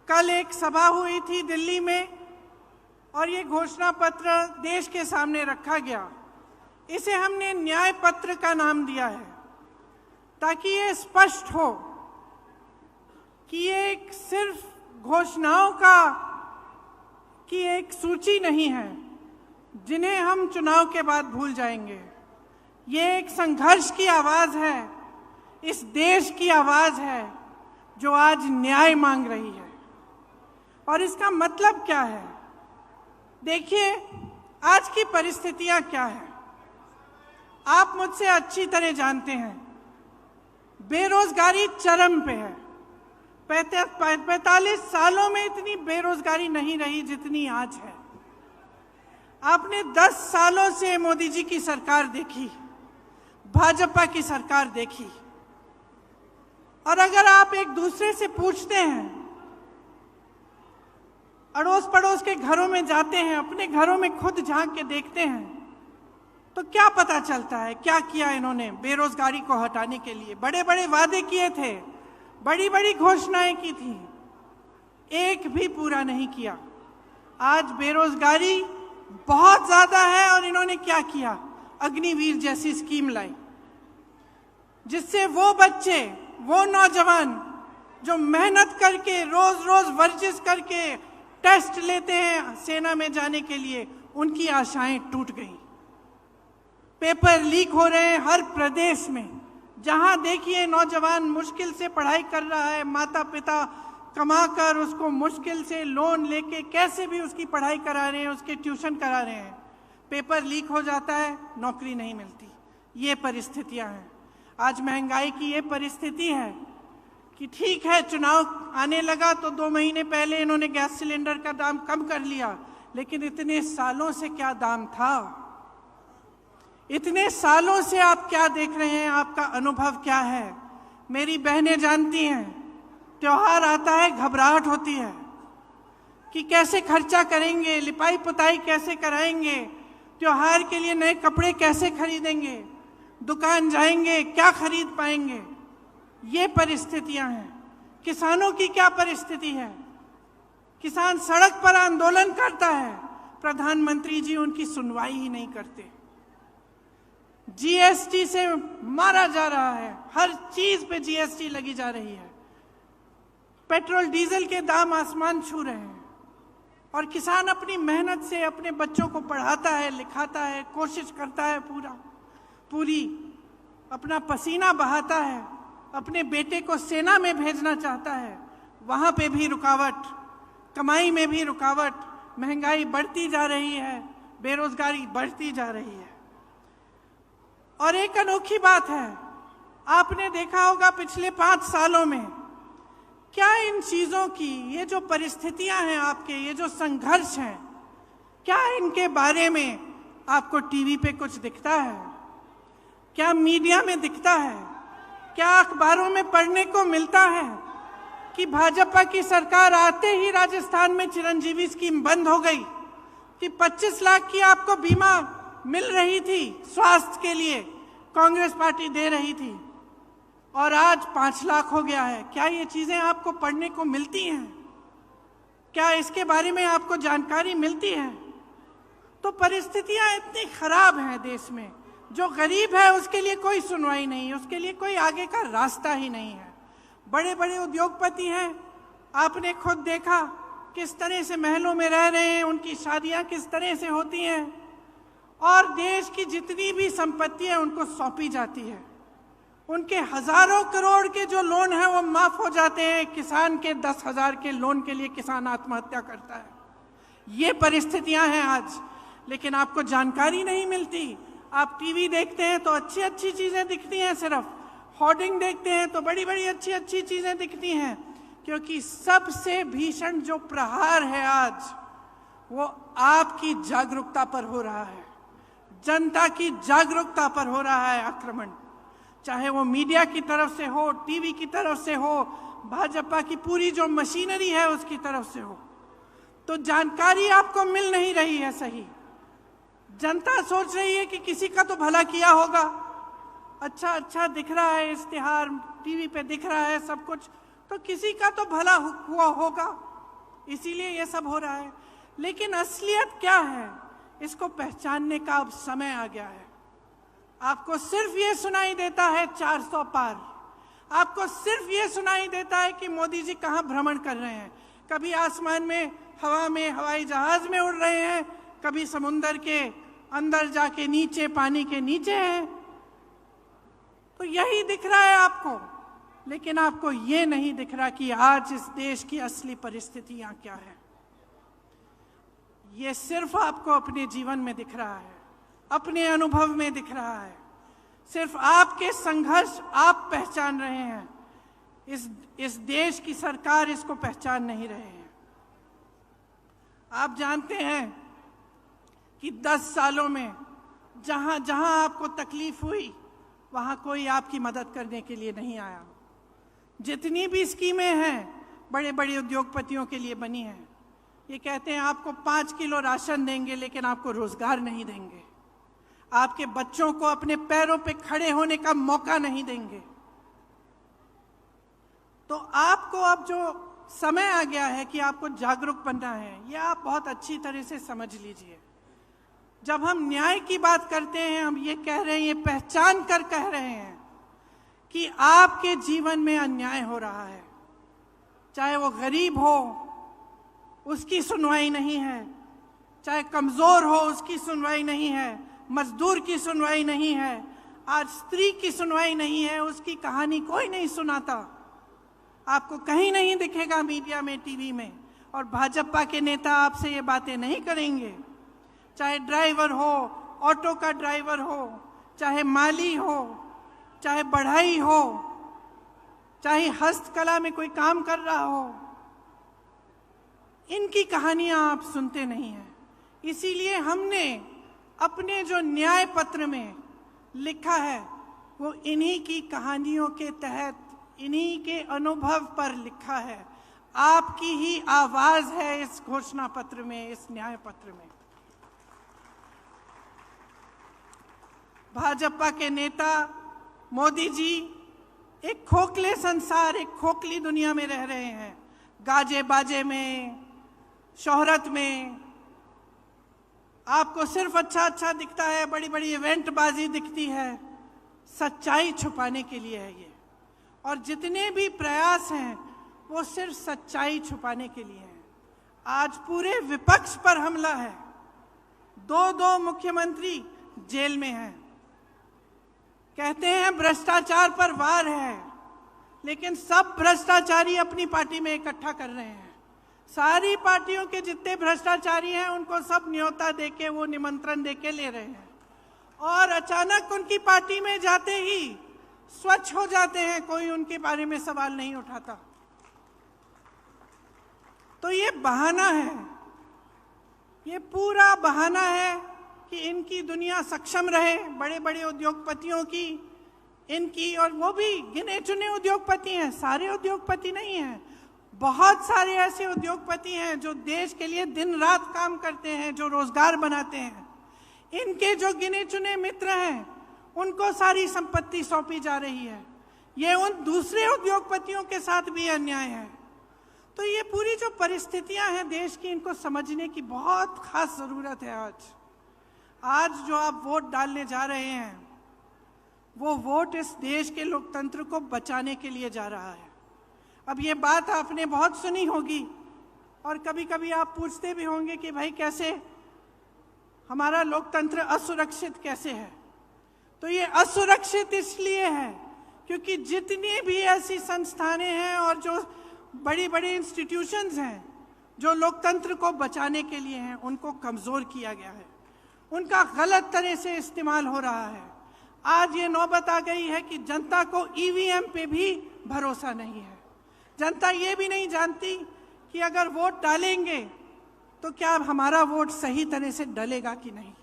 कल एक सभा हुई थी दिल्ली में और ये घोषणा पत्र देश के सामने रखा गया। इसे हमने न्याय पत्र का नाम दिया है ताकि ये स्पष्ट हो कि ये एक सिर्फ घोषणाओं की एक सूची नहीं है जिन्हें हम चुनाव के बाद भूल जाएंगे। ये एक संघर्ष की आवाज है, इस देश की आवाज है जो आज न्याय मांग रही है। और इसका मतलब क्या है? देखिए, आज की परिस्थितियां क्या है आप मुझसे अच्छी तरह जानते हैं। बेरोजगारी चरम पे है। 45 सालों में इतनी बेरोजगारी नहीं रही जितनी आज है। आपने 10 सालों से मोदी जी की सरकार देखी, भाजपा की सरकार देखी, और अगर आप एक दूसरे से पूछते हैं, अड़ोस पड़ोस के घरों में जाते हैं, अपने घरों में खुद झांक के देखते हैं, तो क्या पता चलता है क्या किया इन्होंने बेरोजगारी को हटाने के लिए? बड़े बड़े वादे किए थे, बड़ी बड़ी घोषणाएं की थी, एक भी पूरा नहीं किया। आज बेरोजगारी बहुत ज्यादा है और इन्होंने क्या किया? अग्निवीर जैसी स्कीम लाई जिससे वो बच्चे, वो नौजवान जो मेहनत करके रोज रोज वर्जिश करके टेस्ट लेते हैं सेना में जाने के लिए, उनकी आशाएं टूट गई। पेपर लीक हो रहे हैं हर प्रदेश में। जहां देखिए नौजवान मुश्किल से पढ़ाई कर रहा है, माता पिता कमाकर उसको मुश्किल से लोन लेके कैसे भी उसकी पढ़ाई करा रहे हैं, उसके ट्यूशन करा रहे हैं। पेपर लीक हो जाता है, नौकरी नहीं मिलती। ये परिस्थितियां हैं आज। महंगाई की ये परिस्थिति है कि ठीक है, चुनाव आने लगा तो 2 महीने पहले इन्होंने गैस सिलेंडर का दाम कम कर लिया, लेकिन इतने सालों से क्या दाम था? इतने सालों से आप क्या देख रहे हैं? आपका अनुभव क्या है? मेरी बहनें जानती हैं, त्योहार आता है घबराहट होती है कि कैसे खर्चा करेंगे, लिपाई पुताई कैसे कराएंगे, त्योहार के लिए नए कपड़े कैसे खरीदेंगे, दुकान जाएंगे क्या खरीद पाएंगे। ये परिस्थितियां हैं। किसानों की क्या परिस्थिति है? किसान सड़क पर आंदोलन करता है, प्रधानमंत्री जी उनकी सुनवाई ही नहीं करते। जीएसटी से मारा जा रहा है, हर चीज पे जीएसटी लगी जा रही है। पेट्रोल डीजल के दाम आसमान छू रहे हैं और किसान अपनी मेहनत से अपने बच्चों को पढ़ाता है, लिखाता है, कोशिश करता है, पूरी अपना पसीना बहाता है, अपने बेटे को सेना में भेजना चाहता है। वहां पे भी रुकावट, कमाई में भी रुकावट, महंगाई बढ़ती जा रही है, बेरोजगारी बढ़ती जा रही है। और एक अनोखी बात है, आपने देखा होगा पिछले 5 सालों में क्या इन चीजों की, ये जो परिस्थितियां हैं आपके, ये जो संघर्ष हैं, क्या इनके बारे में आपको टीवी पे कुछ दिखता है? क्या मीडिया में दिखता है? क्या अखबारों में पढ़ने को मिलता है कि भाजपा की सरकार आते ही राजस्थान में चिरंजीवी स्कीम बंद हो गई, कि 25 लाख की आपको बीमा मिल रही थी स्वास्थ्य के लिए, कांग्रेस पार्टी दे रही थी, और आज 5 लाख हो गया है? क्या ये चीजें आपको पढ़ने को मिलती हैं? क्या इसके बारे में आपको जानकारी मिलती है? तो परिस्थितियां इतनी खराब हैं देश में, जो गरीब है उसके लिए कोई सुनवाई नहीं है, उसके लिए कोई आगे का रास्ता ही नहीं है। बड़े बड़े उद्योगपति हैं, आपने खुद देखा किस तरह से महलों में रह रहे हैं, उनकी शादियां किस तरह से होती हैं, और देश की जितनी भी संपत्ति है उनको सौंपी जाती है। उनके हजारों करोड़ के जो लोन है वो माफ हो जाते हैं। किसान के 10,000 के लोन के लिए किसान आत्महत्या करता है। ये परिस्थितियां हैं आज, लेकिन आपको जानकारी नहीं मिलती। आप टीवी देखते हैं तो अच्छी अच्छी चीजें दिखती हैं, सिर्फ होर्डिंग देखते हैं तो बड़ी बड़ी अच्छी अच्छी चीजें दिखती हैं, क्योंकि सबसे भीषण जो प्रहार है आज वो आपकी जागरूकता पर हो रहा है, जनता की जागरूकता पर हो रहा है आक्रमण। चाहे वो मीडिया की तरफ से हो, टीवी की तरफ से हो, भाजपा की पूरी जो मशीनरी है उसकी तरफ से हो, तो जानकारी आपको मिल नहीं रही है सही। जनता सोच रही है कि किसी का तो भला किया होगा, अच्छा अच्छा दिख रहा है इश्तिहार, टीवी पे दिख रहा है सब कुछ, तो किसी का तो भला हुआ होगा। इसीलिए ये सब हो रहा है। लेकिन असलियत क्या है, इसको पहचानने का अब समय आ गया है। आपको सिर्फ ये सुनाई देता है 400 पार, आपको सिर्फ ये सुनाई देता है कि मोदी जी कहाँ भ्रमण कर रहे हैं। कभी आसमान में, हवा में, हवाई जहाज में उड़ रहे हैं, कभी समुंदर के अंदर जाके नीचे, पानी के नीचे हैं। तो यही दिख रहा है आपको, लेकिन आपको ये नहीं दिख रहा कि आज इस देश की असली परिस्थितियां क्या है। ये सिर्फ आपको अपने जीवन में दिख रहा है, अपने अनुभव में दिख रहा है। सिर्फ आपके संघर्ष आप पहचान रहे हैं, इस देश की सरकार इसको पहचान नहीं रहे हैं। आप जानते हैं कि 10 सालों में जहां जहां आपको तकलीफ हुई, वहां कोई आपकी मदद करने के लिए नहीं आया। जितनी भी स्कीमें हैं बड़े बड़े उद्योगपतियों के लिए बनी हैं, ये कहते हैं आपको 5 किलो राशन देंगे, लेकिन आपको रोजगार नहीं देंगे, आपके बच्चों को अपने पैरों पे खड़े होने का मौका नहीं देंगे। तो आपको अब जो समय आ गया है कि आपको जागरूक बनना है, ये आप बहुत अच्छी तरह से समझ लीजिए। जब हम न्याय की बात करते हैं, हम ये कह रहे हैं, ये पहचान कर कह रहे हैं कि आपके जीवन में अन्याय हो रहा है। चाहे वो गरीब हो, उसकी सुनवाई नहीं है, चाहे कमजोर हो, उसकी सुनवाई नहीं है, मजदूर की सुनवाई नहीं है, आज स्त्री की सुनवाई नहीं है, उसकी कहानी कोई नहीं सुनाता। आपको कहीं नहीं दिखेगा मीडिया में, टीवी में। और भाजपा के नेता आपसे ये बातें नहीं करेंगे। चाहे ड्राइवर हो, ऑटो का ड्राइवर हो, चाहे माली हो, चाहे बढ़ई हो, चाहे हस्तकला में कोई काम कर रहा हो, इनकी कहानियां आप सुनते नहीं हैं। इसीलिए हमने अपने जो न्याय पत्र में लिखा है, वो इन्हीं की कहानियों के तहत, इन्हीं के अनुभव पर लिखा है। आपकी ही आवाज है इस घोषणा पत्र में, इस न्याय पत्र में। भाजपा के नेता मोदी जी एक खोखले संसार, एक खोखली दुनिया में रह रहे हैं। गाजे बाजे में, शोहरत में आपको सिर्फ अच्छा अच्छा दिखता है, बड़ी बड़ी इवेंट बाजी दिखती है। सच्चाई छुपाने के लिए है ये, और जितने भी प्रयास हैं वो सिर्फ सच्चाई छुपाने के लिए हैं। आज पूरे विपक्ष पर हमला है। 2 मुख्यमंत्री जेल में हैं। कहते हैं भ्रष्टाचार पर वार है, लेकिन सब भ्रष्टाचारी अपनी पार्टी में इकट्ठा कर रहे हैं। सारी पार्टियों के जितने भ्रष्टाचारी हैं उनको सब न्योता देके, वो निमंत्रण देके ले रहे हैं, और अचानक उनकी पार्टी में जाते ही स्वच्छ हो जाते हैं, कोई उनके बारे में सवाल नहीं उठाता। तो ये बहाना है, ये पूरा बहाना है कि इनकी दुनिया सक्षम रहे, बड़े बड़े उद्योगपतियों की, इनकी, और वो भी गिने चुने उद्योगपति हैं, सारे उद्योगपति नहीं हैं। बहुत सारे ऐसे उद्योगपति हैं जो देश के लिए दिन रात काम करते हैं, जो रोजगार बनाते हैं। इनके जो गिने चुने मित्र हैं, उनको सारी संपत्ति सौंपी जा रही है। ये उन दूसरे उद्योगपतियों के साथ भी अन्याय है। तो ये पूरी जो परिस्थितियां हैं देश की, इनको समझने की बहुत खास जरूरत है। आज जो आप वोट डालने जा रहे हैं, वो वोट इस देश के लोकतंत्र को बचाने के लिए जा रहा है। अब ये बात आपने बहुत सुनी होगी, और कभी कभी आप पूछते भी होंगे कि भाई कैसे हमारा लोकतंत्र असुरक्षित कैसे है। तो ये असुरक्षित इसलिए है क्योंकि जितनी भी ऐसी संस्थानें हैं और जो बड़ी बड़ी इंस्टीट्यूशंस हैं जो लोकतंत्र को बचाने के लिए हैं, उनको कमजोर किया गया है, उनका गलत तरह से इस्तेमाल हो रहा है। आज ये नौबत आ गई है कि जनता को ईवीएम पे भी भरोसा नहीं है। जनता ये भी नहीं जानती कि अगर वोट डालेंगे तो क्या हमारा वोट सही तरह से डलेगा कि नहीं।